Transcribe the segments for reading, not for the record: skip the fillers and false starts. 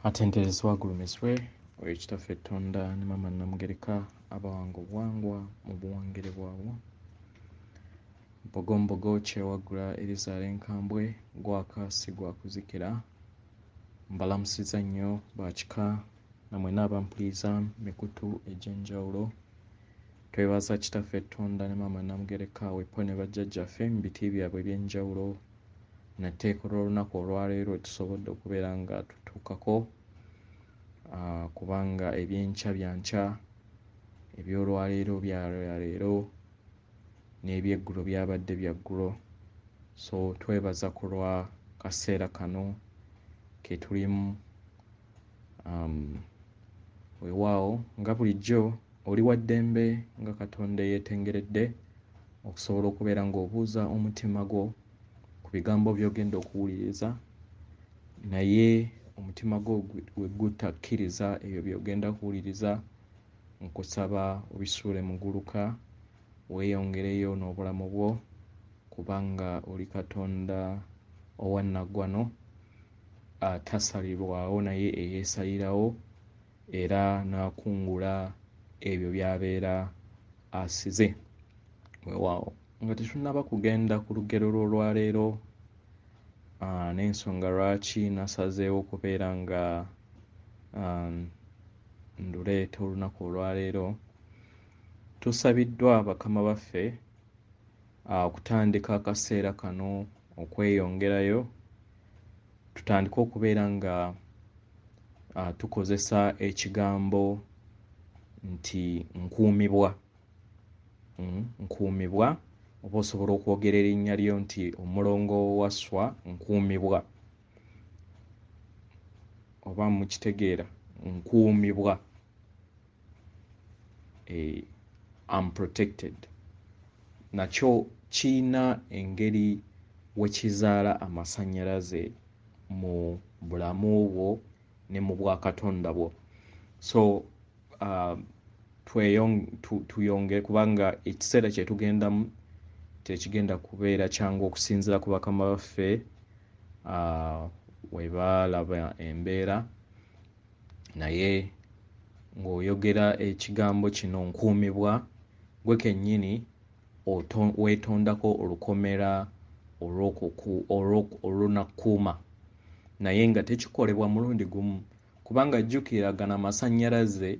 Atenterezebwa agulumizibwe ekitaffe Tonda ne Maama Namugereka abawanga obuwangwa mu buwangire bwabwe. Mbogombogo kyewagula Erizaala enkambwe gwakaasi gwakuzikira. Mbalamusizza nnyo bakika namwe n'abampuliriza mikutu egy'enjawulo. Twebaza kitaffe Tonda ne Maama Namugereka wepo ne bajjajjaffe mu biti byabwe eby'enjawulo. Natteeka olw'olunaku olwaleero tusobodde okubeera nga tutuukako kubanga ebyenkya bya nkya, ebyolwaleero bya lwaleero, n'ebyeggulo byabadde bya ggulo. So twebaza ku lwa kaseera kano ke tulimu. Weewaawo nga bulijjo oli wa ddembe nga Katonda yeetengeredde okusobola okubeera ng'obuuza omutima gwo ku bigambo by'ogenda okuwuliriza, naye omutima gwo we gutakkiriza ebyo by'ogenda kuwuliriza, nkusaba obisuule mu gguluka weeyongereyo n'obulamu bwo, kubanga oli Katonda owannaggwano atasalirwawo naye eyeesalirawo era n'akungula ebyo by'abeera asize. Weewaawo nga tetunnaba kugenda ku lugero lw'olwaleero n'ensonga lwaki nasazeewo okubeera nga nduleeta olunaku olwaleero, tusabiddwa bakama baffe okutandika akaseera kano okweyongerayo, tutandike okubeera nga tukozesa ekigambo nti nkuumibwa. Nkuumibwa oba osobola okwogera erinnya lyo nti Omulongo Wasswa nkuumibwa, oba mukitegeera nkuumibwa. I'm protected. Nakyo kiyina engeri we kizaala amasannyalaze mu bulamu bwo ne mu bwakatonda bwo. So tuyonge kubanga ekiseera kye tugendamu tekigenda kubeera kyangu okusinziira ku bakama baffe we baalaba embeera, naye ng'oyogera ekigambo kino nkuumibwa, gwe kennyini weetondako olukomera olunakkuuma, naye nga tekikolebwa mulundi gumu, kubanga jjukira gano amasannyalaze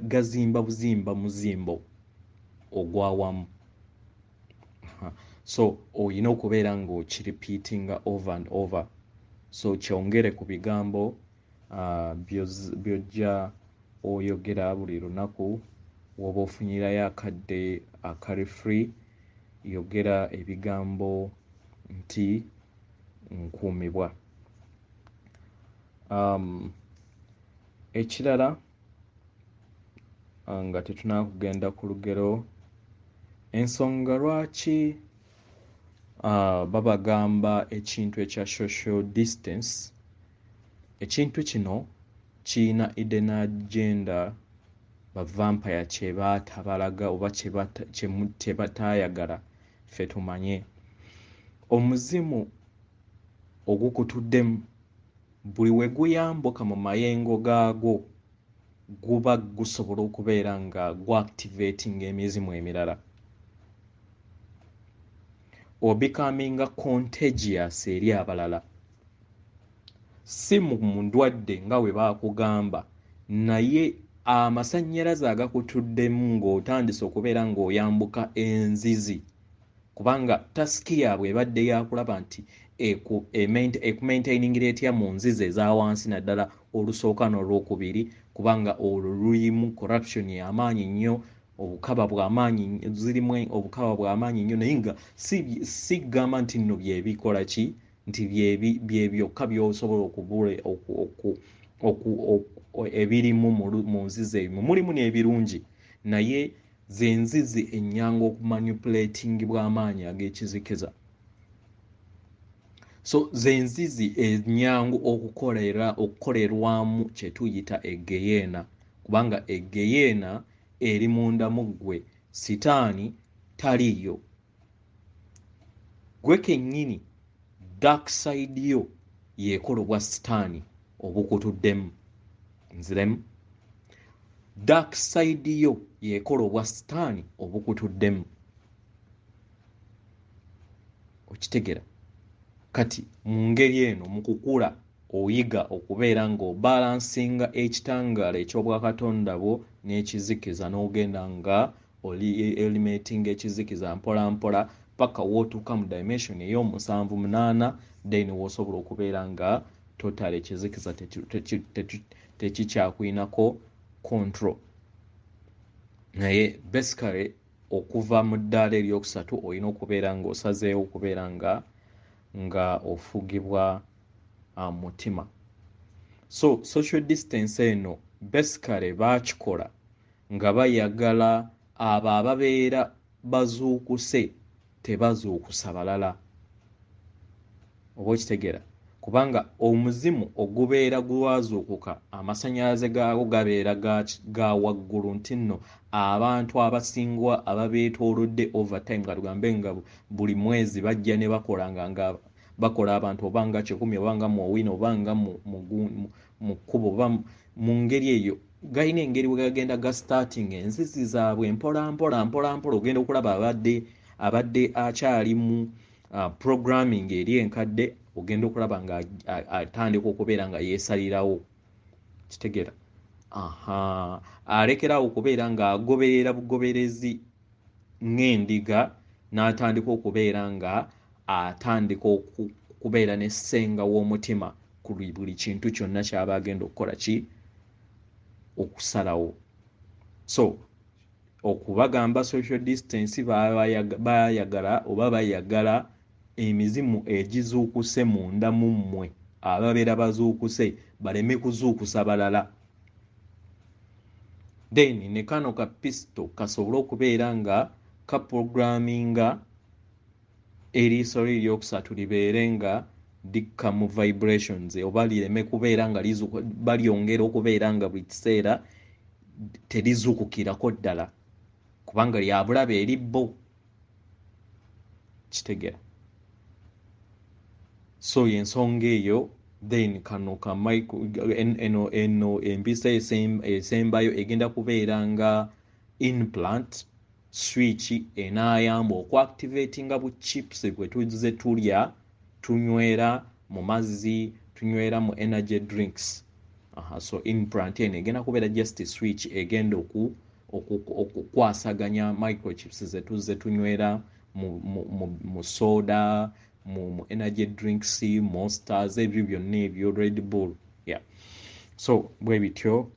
gazimba buzimba muzimbo ogwawamu. So oyina okubeera ng'okiripiitinga over and over. So kyongere ku bigambo by'ojja oyogera buli lunaku. W'oba ofunyirayo akadde akali free, yogera ebigambo nti nkuumibwa. Ekirala nga tetunaba kugenda ku lugero, ensonga lwaki babagamba ekintu ekya social distance, ekintu kino kiyina hidden agenda bavampire kye baatabalaga oba kye bataayagala ffe tumanye. Omuzimu ogukutuddemu buli we guyambuka mu mayengo gaagwo guba gusobola okubeera nga guactivatinga emizimu emirala. Obikaminga contagious eri abalala, si mu ndwadde nga bwe baakugamba, naye amasannyalaze agakutuddemu ng'otandise okubeera ng'oyambuka enzizi, kubanga tasiki yaabwe ebadde yakulaba nti ekumaintainingira etya mu nzizi eza wansi naddala olusooka n'olwokubiri, kubanga olwo lulimu corruption y'amaanyi nnyo, obukaba bw'amaanyi zirimu obukaba bw'amaanyi nnyo, naye nga si gamba nti nno byebikola ki nti bye byokka by'osobola okubula ebirimu mu nzizi ebyo. Mulimu n'ebirungi, naye ze nzizi ennyangu okumanipulatingibwa amaanyi ag'ekizikiza. So ze nzizi ennyangu okukolerwamu kye tuyita egeyeena, kubanga egeyeena eri munda mu ggwe, sitaani taliiyo. Gwe kennyini dark side yo yekola obwa sitaani obukutuddemu. Nziremu. Dark side yo yekola obwa sitaani obukutuddemu. Okitegera? Kati mu ngeri eno mu kukula oyiga okubeera ng'obalansinga ekitangaala eky'obwakatonda bwo n'ekizikiza n'ogenda nga oli eliminating ekizikiza mpola mpola paka wootuuka mu dimension ey'omusanvu munaana, then w'osobola okubeera nga total ekizikiza tekikyakwinako control. Naye basically okuva mu ddaala eryokusatu olina okubeera ng'osazeewo okubeera nga ofugibwa mutima. So social distance eno basically baakikola nga bayagala abo ababeera bazuukuse tebazuukusa balala. Oba okitegeera? Kubanga omuzimu ogubeera gwazuukuka amasannyalaze gaago gabeera ga waggulu, nti nno abantu abasingwa ababeetoolodde overtime nga tugambe nga buli mwezi bajja ne bakolanga nga bakola abantu obanga 100 obanga mu owino obanga mu kkubo oba mu ngeri eyo galina engeri bwe gagenda ga starting enzizi zaabwe mpola mpola mpola mpola. Ogenda okulaba abadde akyali mu programming eri enkadde, ogenda okulaba nga atandika okubeera nga yeesalirawo. Kitegeera? Alekerawo okubeera ng'agoberera bugoberezi ng'endiga n'atandika okubeera nga atandika okubeera n'essenga w'omutima ku buli kintu kyonna ky'aba agenda okukola okusalawo. So okubagamba social distance bayagala oba bayagala emizimu egizuukuse munda mu mmwe ababeera bazuukuse baleme kuzuukusa balala. Then ne kano ka pisto kasobole okubeera nga kaprogramminga eriiso eryokusatu libeere nga dikka mu vibrations oba lireme kubeera nga balyongera okubeera nga buli kiseera terizuukukirako ddala kubanga lyabulabe eri bo. Kitegera? So y'ensonga eyo. Then kano ka eno empisa esembayo egenda kubeera nga implant switch enaayamba okuactivatinga bu chips bwe tuze tulya, tunywera mu mazzi, tunywera mu energy drinks. So implant eno egenda kubeera just switch egenda okukwasaganya microchips ze tuze tunywera mu soda, mu energy drinks, monsters, ebyo byonna ebyo, Red Bull. Yeah. So bwe bityo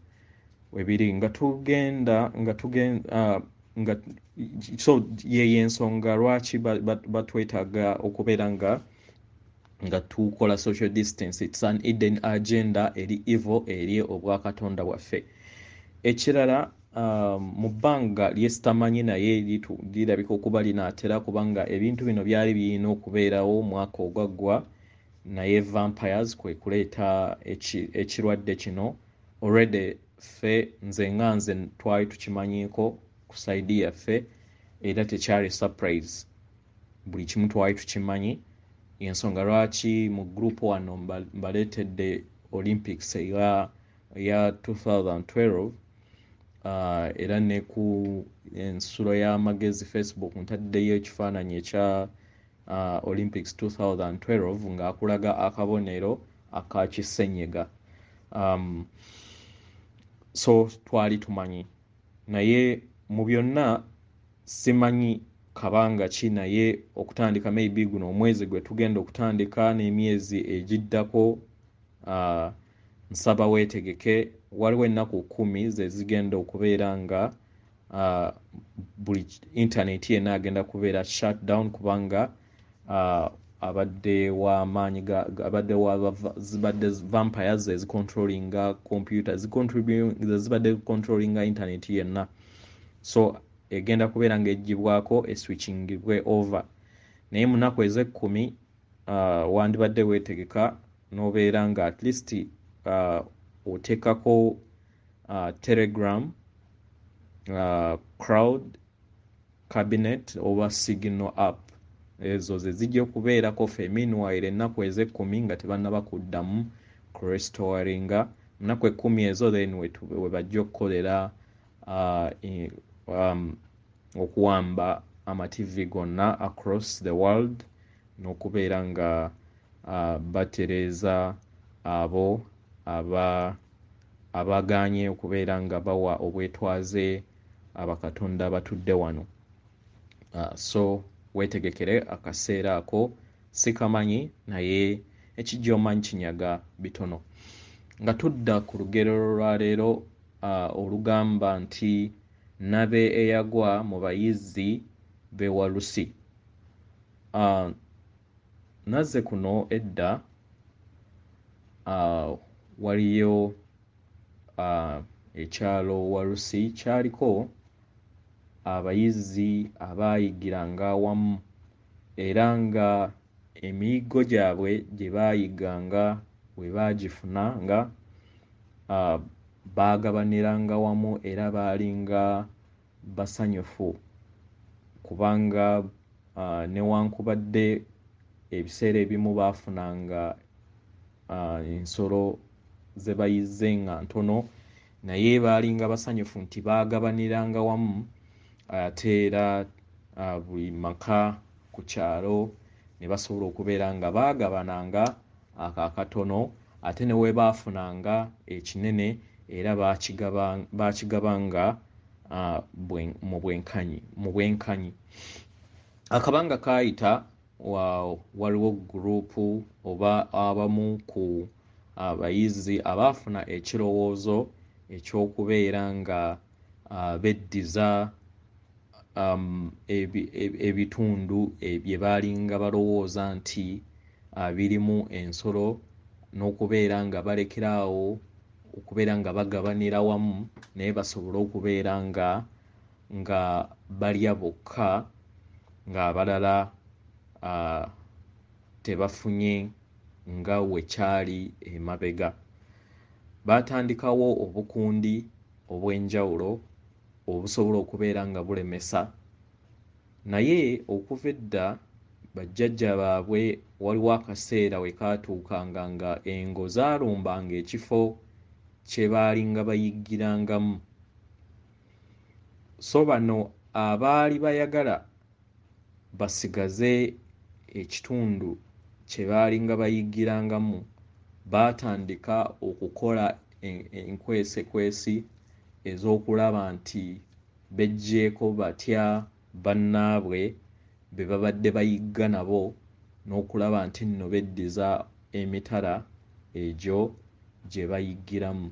webiri nga tugenda so y'ensonga lwaki batwetaaga okubeera nga tukola social distance. It's an hidden agenda eri evil eri obwakatonda bwaffe. Ekirala mu bbanga lyesitamanyi naye lirabika okuba linaatera kubanga ebintu bino byali birina okubeerawo mwaka ogwaggwa, naye vampires kwe kuleeta ekirwadde kino. Already ffe nze twali tukimanyiiko ku saidi yaffe era tekyali surprise, buli kimu twali tukimanyi. Ensonga lwaki mu group wano mbaleetedde Olympics eya 2012 era ne ku ensulo y'amagezi Facebook ntaddeyo ekifaananyi ekya Olympics 2012 ng'akulaga akabonero aka kisenyiga. So twali tumanyi, naye mu byonna simanyi kabanga ki, naye okutandika maybe guno omwezi gwe tugenda okutandika n'emyezi egiddako, nsaba weetegeke. Waliwo ennaku 10 ze zigenda okubeera nga buli internet yenna agenda kubeera shutdown kubanga abadde w'amaanyi zibadde vampires ezicontrollinga computer zibadde controllinga internet yenna. So egenda kubeera ng'eggibwako eswitchingibwe over. Naye mu nnaku ez'ekkumi wandibadde weetegeka n'obeera nga at least oteekako Telegram, Crowd, Cabinet oba Signal app. ezo ze zijja okubeerako ffe meanwhile ennaku ez'ekkumi nga tebannaba kuddamu ku restoringa ennaku 10 ezo then we bajja okukolera okuwamba amativi gonna across the world n'okubeera nga batereeza abo abaganye okubeera nga bawa obwetwaze abakatonda batudde wano. So weetegekere akaseera ako sikamanyi naye ekijja omanyi kinyaga bitono. Nga tudda ku lugero lwaleero olugamba nti Nabe Eyagwa Mubayizzi Bewalusi. Nazze kuno edda waliyo ekyalo Walusi kyaliko abayizzi abaayigiranga awamu era nga emiyiggo gyabwe gye baayiganga bwe baagifunanga baagabaniranga wamu era baalinga basanyufu kubanga newankubadde ebiseera ebimu baafunanga ensolo ze bayizze nga ntono naye baalinga basanyufu nti baagabaniranga wamu ate era buli maka ku kyalo ne basobola okubeera nga baagabananga akakatono ate ne we baafunanga ekinene era baakigabanga mu bwenkanyi. Akabanga kaayita waliwo guruupu oba abamu ku abayizzi abaafuna ekirowoozo eky'okubeera nga beddiza ebitundu bye baalinga balowooza nti birimu ensolo n'okubeera nga balekeraawo okubeera nga bagabanira wamu naye basobole okubeera nga balya bokka ng'abalala tebafunye nga wekyali emabega. Baatandikawo obukundi obw'enjawulo obusobola okubeera nga bulemesa naye okuva edda bajjajja baabwe waliwo akaseera we kaatuukanga nga engo zaalumbanga ekifo kye baalinga bayiggirangamu. So bano abaali bayagala basigaze ekitundu kye baalinga bayiggirangamu baatandika okukola enkwesekwesi ez'okulaba nti beggyeeko batya bannaabwe be babadde bayigga nabo n'okulaba nti nno beddiza emitala egyo gye bayiggiramu.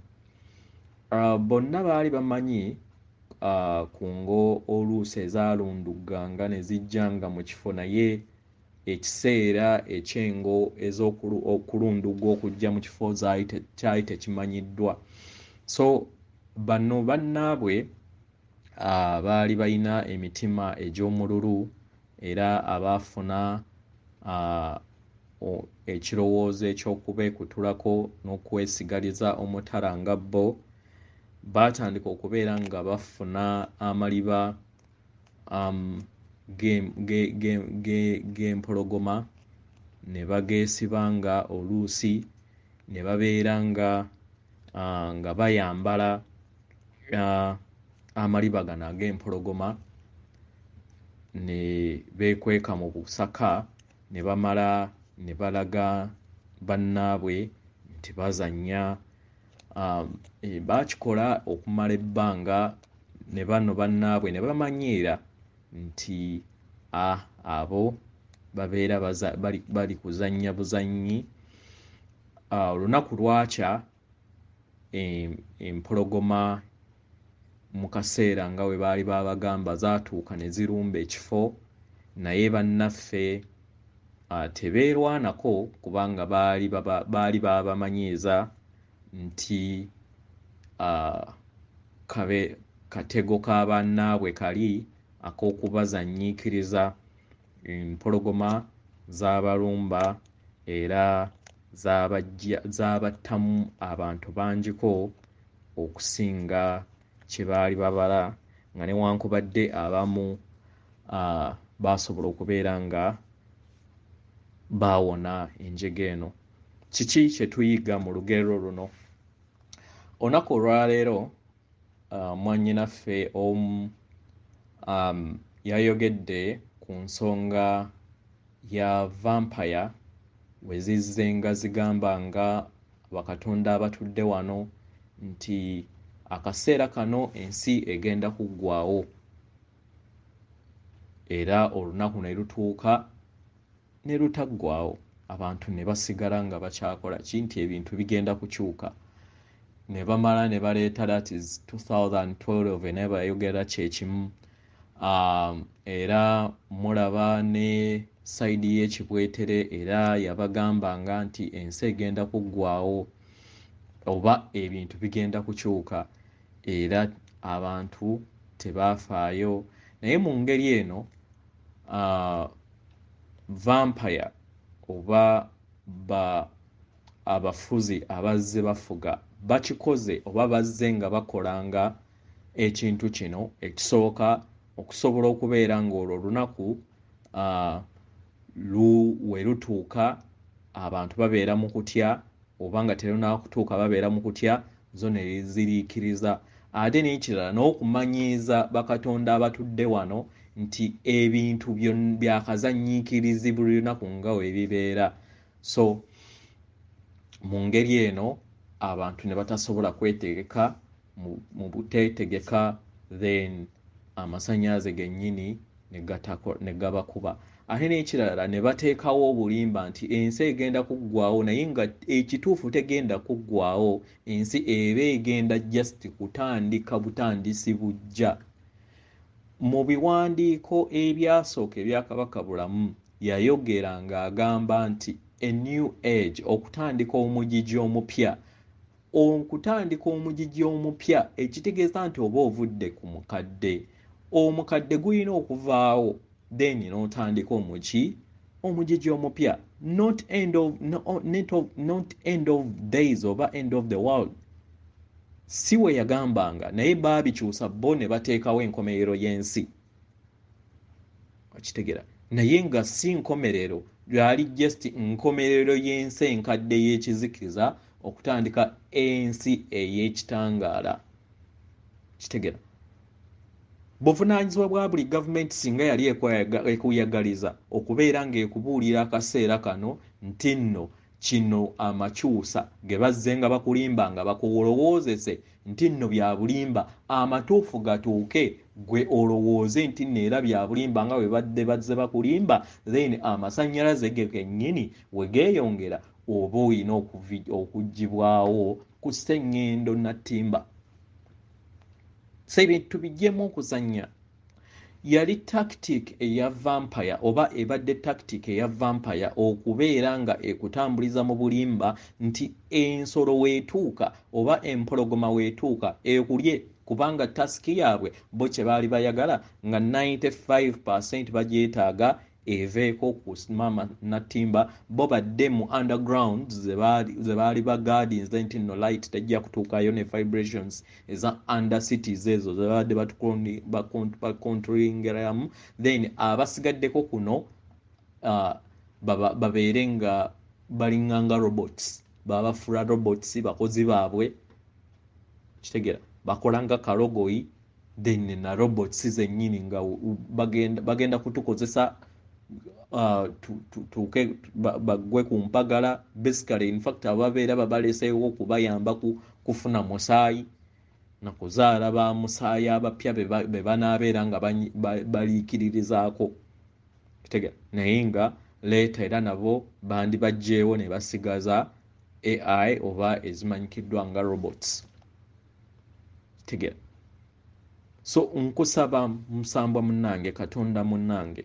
Bonna baali bamanyi ku ngo oluusi ezaalundugganga ne zijjanga mu kifo naye ekiseera eky'engo ez'okulundugga okujja mu kifo kyali tekimanyiddwa. So bano bannaabwe baali balina emitima egy'omululu era abaafuna ekirowoozo eky'okubeekutulako n'okwesigaliza omutala nga bo baatandika okubeera nga bafuna amaliba g'empologoma ne bageesibanga oluusi ne babeera nga bayambala amaliba gano ag'empologoma ne beekweka mu busaka ne bamala ne balaga bannaabwe nti bazannya. Baakikola okumala ebbanga ne bano bannaabwe ne bamanyiira nti abo babeera bali kuzannya buzannyi. Olunaku lwakya empologoma mu kaseera nga we baali babagamba zaatuuka ne zirumba ekifo naye bannaffe tebeerwanako kubanga baali babamanyiiza nti katego ka bannaabwe kali ak'okubazannyiikiriza. Empologoma z'abalumba era zaabattamu abantu bangiko okusinga kye baali babala nga newankubadde abamu baasobola okubeera nga baawona enjege eno. Kiki kye tuyiga mu lugero luno? Olunaku olwaleero mwannyinaffe omu yayogedde ku nsonga ya vampire we zizze nga zigamba nga bakatonda abatudde wano nti akaseera kano ensi egenda kuggwaawo, era olunaku ne lutuuka ne lutaggwaawo, abantu ne basigala nga bakyakola ki nti ebintu bigenda kukyuka. Ne bamala ne baleeta that is 2012 naye bayogera kyekimu. Era mulaba ne sayidi y'ekibwetere era yabagambanga nti ensi egenda kuggwaawo oba ebintu bigenda kukyuka, era abantu tebaafaayo. Naye mu ngeri eno vampire oba abafuzi abazze bafuga bakikoze oba bazze nga bakolanga ekintu kino ekisooka okusobola okubeera ng'olwo olunaku we lutuuka abantu babeera mu kutya, oba nga terunaba kutuuka babeera mu kutya, zo ne ziriikiriza. Ate n'ekirala n'okumanyiiza bakatonda abatudde wano nti ebintu byakazannyiikirizi buli lunaku nga we bibeera. So mu ngeri eno abantu ne batasobola kwetegeka mu buteetegeka, then amasannyalaze gennyini ne gabakuba. Ate n'ekirala ne bateekawo obulimba nti ensi egenda kuggwaawo, naye nga ekituufu tegenda kuggwaawo, ensi eba egenda just kutandika butandisi bujja. Mu biwandiiko ebyasooka ebya Kabaka Bulamu yayogera ng'agamba nti a new age, okutandika omugigi omupya. Okutandika omugigi omupya ekitegeeza nti oba ovudde ku mukadde, omukadde gulina okuvaawo, then n'otandika omugigi omupya. Not end of days oba end of the world. Si we yagambanga, naye baabikyusa bo ne bateekawo enkomerero y'ensi. Okitegera? Naye nga si nkomerero, yali just nkomerero y'ensi enkadde y'ekizikiza, okutandika ensi ey'ekitangaala. Kitegera? Buvunaanyizibwa bwa buli gavumenti singa yali ekuyagaliza okubeera ng'ekubuulira akaseera kano nti nno kino amakyusa ge bazze nga bakulimba nga bakulowoozese nti nno bya bulimba, amatuufu gatuuke gwe olowooze nti nno era bya bulimba nga bwe bazze bakulimba, then amasannyalaze ge kennyini we geeyongera oba olina okuggibwawo ku sseŋŋendo nattimba. So ebintu bijjemu okuzannya. Yali tactic eya vampire oba ebadde tactic eya vampire okubeera nga ekutambuliza mu bulimba nti ensolo weetuuka oba empologoma weetuuka ekulye, kubanga tasiki yaabwe bo kye baali bayagala nga 95% bagyetaaga eveeko ku mama nattimba, bo badde mu underground ze baali ba gardens nti no light tejja kutuukayo ne vibrations eza under cities ezo ze baadde bacontrolingiramu, then abasigaddeko kuno babeere nga balinganga robots, babafuula robots bakozi baabwe. Kitegera? Bakola nga kalogoyi, then na robots zennyini nga bagenda kutukozesa bagwe ku mpagala. Basically in fact ababeera babaleseewo okubayamba kufuna musaayi na kuzaala ba musaayi abapya be banaabeera nga baliikiririzaako. Kitegera? Naye nga leeta era nabo bandi bajjeewo ne basigaza AI oba ezimanyikiddwa nga robots. Kitegera? So nkusaba musambwa munnange, Katonda munnange,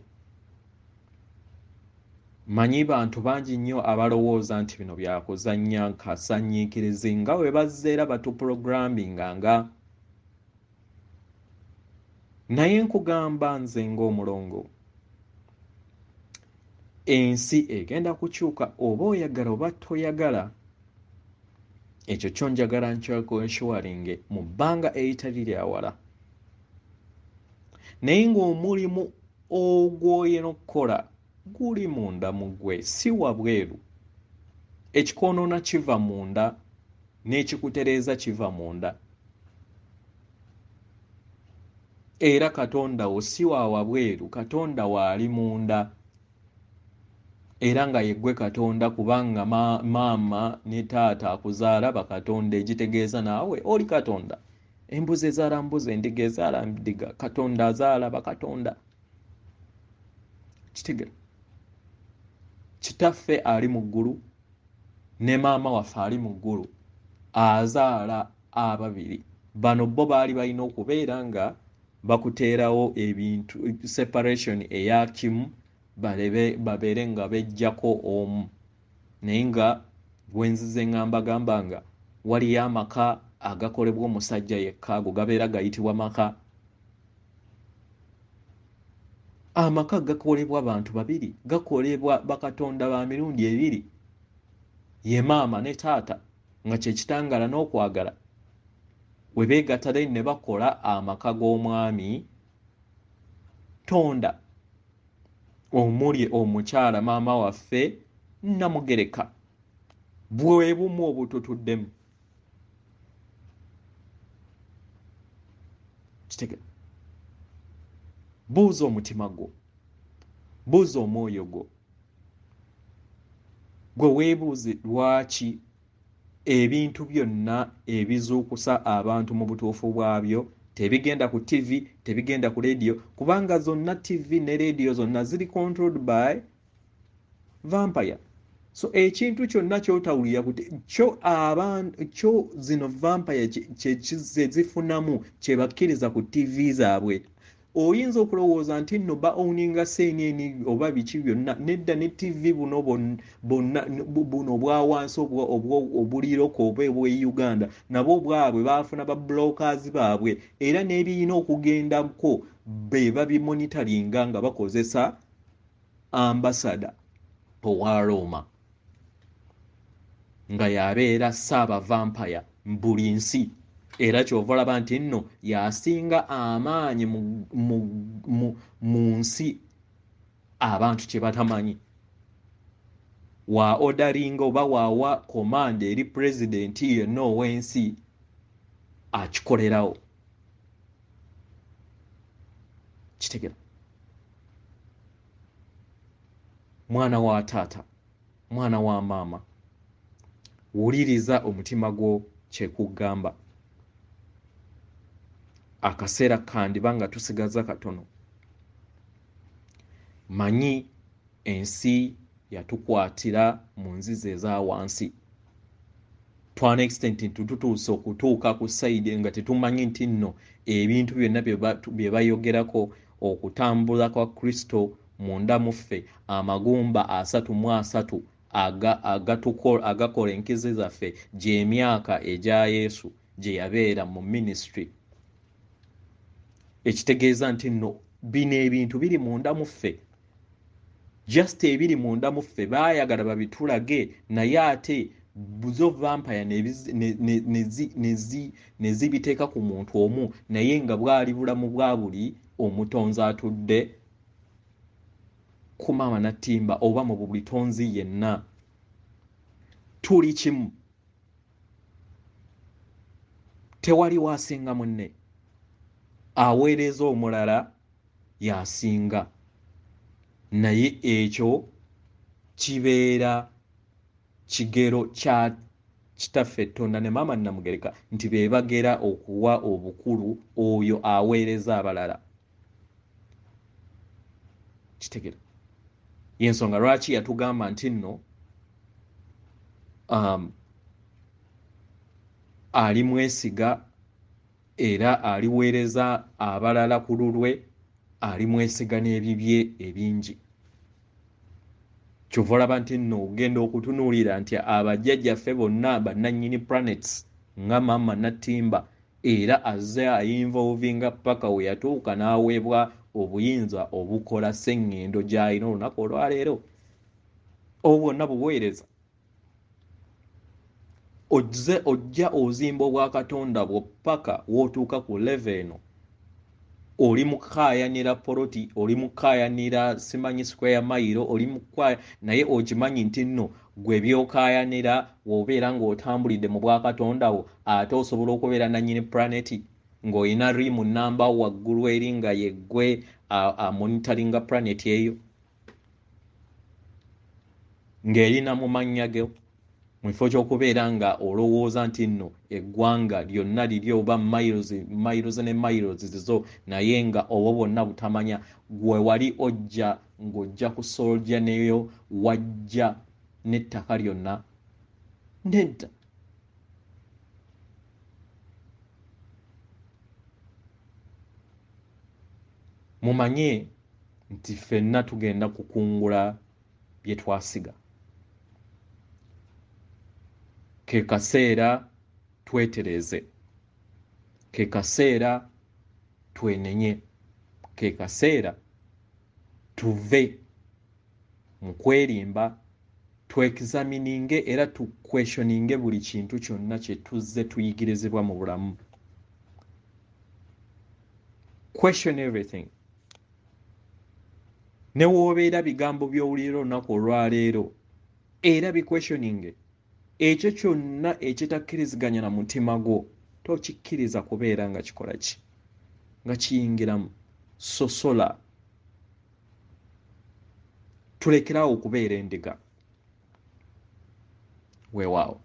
manyi bantu bangi nnyo abalowooza nti bino byakuzannya kasanyiikirizi nga we bazzeera batuprograminga nga. Naye nkugamba nze ng'Omulongo, ensi egenda kukyuka oba oyagala oba toyagala. Ekyo kyo njagala nkyekwensuwalinge mu bbanga eritali lya wala. Naye ng'omulimu ogwoyina okukola guli munda mu ggwe si wabweru. Ekikonoona kiva munda n'ekikutereeza kiva munda. Era Katonda wo si wa wabweru, Katonda waali munda. Era nga yeggwe Katonda kubanga maama ne taata akuzaala bakatonda, egitegeeza naawe oli Katonda. Embuzi ezaala mbuzi, endiga ezaala ndiga, Katonda azaala bakatonda. Kitegera. Kitaffe ali mu ggulu ne maama waffe ali mu ggulu azaala ababiri. Bano bo baali balina okubeera nga bakuteerawo ebintu separation eya kimu babeere nga bejjako omu. Naye nga bwenzize ngamba nga waliyo amaka agakolebwa omusajja yekka, ago gabeera gayitibwa maka. Amaka gakolebwa abantu babiri, gakolebwa bakatonda ba mirundi ebiri, ye maama ne taata, nga kye kitangala n'okwagala. We beegattale ne bakola amaka g'omwami Tonda, omuli omukyala maama waffe Namugereka. Bwe bumu obututuddemu. Kitegera. Buuza omutima gwo, buuza omwoyo gwo, gwe weebuuze lwaki ebintu byonna ebizuukusa abantu mu butuufu bwabyo tebigenda ku TV, tebigenda ku radio, kubanga zonna TV ne radio zonna ziri controlled by vampire. So ekintu kyonna kyotawulira kyo zino vampire kye zifunamu kye bakkiriza ku TV zaabwe. Oyinza okulowooza nti nno ba owninga CNN oba biki byonna, nedda ne TV buno bwa wansi obuliroko obwe Uganda nabo bwabwe baafuna ba blockers baabwe, era n'ebirina okugendako be babimonitaringa nga bakozesa ambassador owa Roma nga yabeera saaba vampire mbuli nsi. Era kyova olaba nti nno yasinga amaanyi mu nsi abantu kye batamanyi. Wa ordering oba waawa command eri president yenna ow'ensi akikolerawo. Kitegera. Mwana wa taata, mwana wa maama, wuliriza omutima gwo kyekugamba. Akaseera kandiba nga tusigaza katono. Manyi ensi yatukwatira mu nzizi eza wansi. To an extent tututuuse okutuuka ku side nga tetumanyi nti nno ebintu byonna bye bayogerako okutambula kwa Kristo munda muffe, amagumba 33 agakola enkizi zaffe, gy'emyaka egya Yesu gye yabeera mu ministry. Ekitegeeza nti nno bino ebintu biri munda muffe. Just ebiri munda muffe baayagala babitulage, naye ate buzo vampire ne zibiteeka ku muntu omu, naye nga bwali bulamu bwa buli omutonzi atudde ku maama Natimba oba mu buli tonzi yenna. Tuli kimu. Tewali wasinga munne. Aweereza omulala yasinga. Naye ekyo kibeera kigero kya kitaffe Tonda ne maama Namugereka nti be bagera okuwa obukulu oyo aweereza abalala. Kitegera. Yensonga lwaki yatugamba nti nno ali mwesiga era aliweereza abalala ku lulwe, ali mwesiga n'ebibye ebingi. Kyova olaba nti nno ogenda okutunuulira nti abajjajjaffe bonna bannannyini planets nga maama Natimba, era azze ayinvolvinga paka we yatuuka n'aweebwa obuyinza obukola sseŋŋendo gy'alina olunaku olwaleero. Obwonna buweereza. Ojja ozimba obwa Katonda bwo paka w'otuuka ku level eno oli mukayanira poloti oli mukayanira simanyi square mile oli mukaya naye okimanyi nti nno gwe byokayanira wobeera ng'otambulidde mu bwakatondawo ate osobola okubeera nannyini planeti ng'olina rimu namba waggulu eri nga yeggwe amonitaringa planeti eyo ng'erina mu mannya ge mu kifo ky'okubeera nga olowooza nti nno eggwanga lyonna liri oba miles ne miles zizo naye nga obwo bwonna butamanya gwe wali ojja ng'ojja ku solja neyo wajja n'ettaka lyonna nedda mumanye nti ffenna tugenda kukungula bye twasiga ke kaseera twetereze ke kaseera twenenye ke kaseera tuve mu kwerimba twekizamininge era tukweshoninge buli kintu kyonna kye tuzze tuyigirizibwa mu bulamu question everything ne woobeera bigambo by'owulira olunaku olwaleero era bikweshoninge ekyo kyonna ekitakkiriziganya na mutima gwo tokikkiriza kubeera nga kikola ki nga kiyingiramu sosola tulekerawo okubeera endiga weewaawo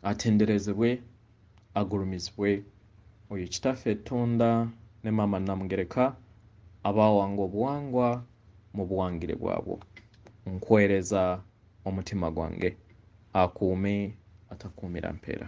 atenderezebwe agulumizibwe oyo kitaffe ettonda ne maama Namugereka abaawanga obuwangwa mu buwangire bwabwo nkwereza omutima gwange akuume atakuumira mpeera